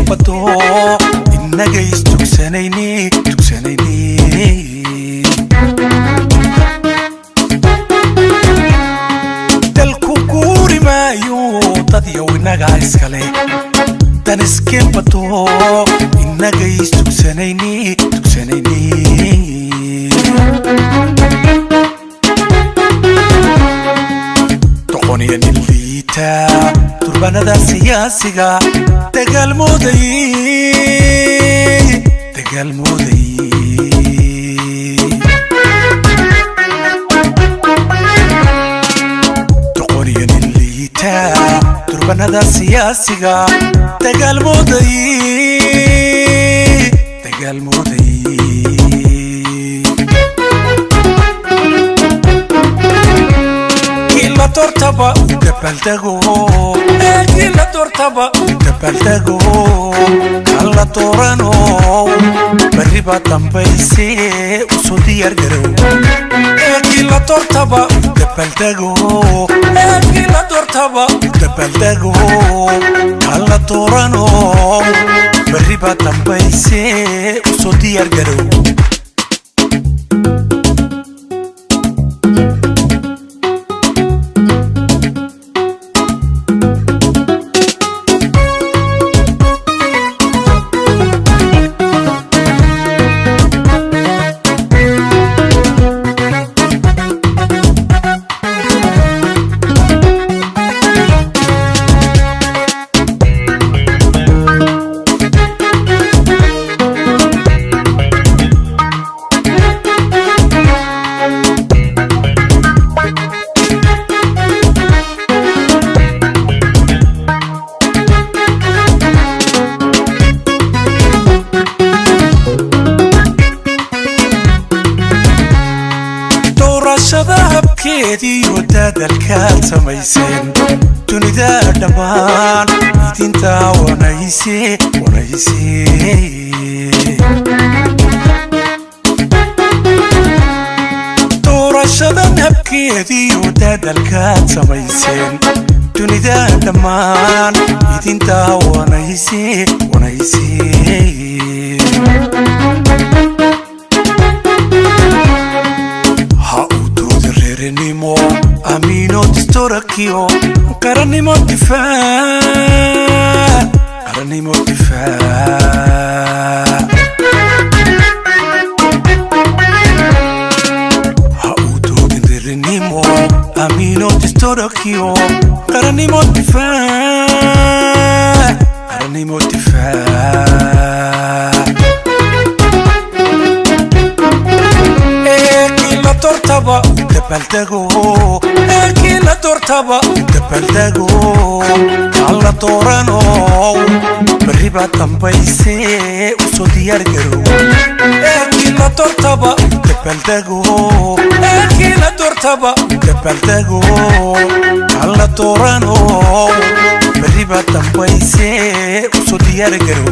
bato inaga istugsanayni dalku guuri maayo dad yow inaga iskale dan iskeen bato inaga istugsanayni doqoniya nin liita durbanada siyaasiga dagaal mooday doqoniya nin liita durbanada siyaasiga dagaal mooday la tortaba dabaldego la tortaba dabaldego kala torano bariba tambayse uso diyar garow la tortaba dabaldego la tortaba dabaldego kala torano bariba tambayse uso diyar garow شبابكيدي وداد الكاتميسين تندا دمان يدينتا ونايسي دورا شبابكيدي وداد الكاتميسين تندا دمان يدينتا ونايسي Karanimo amino distorakio karanimo difa hauto dinrenimo amino distorakio karanimo difa la tortaba dabaldego la tortaba dabaldego kala torano bariba tambayse uso diyar garow la tortaba dabaldego la tortaba dabaldego kala torano bariba tambayse uso diyar garow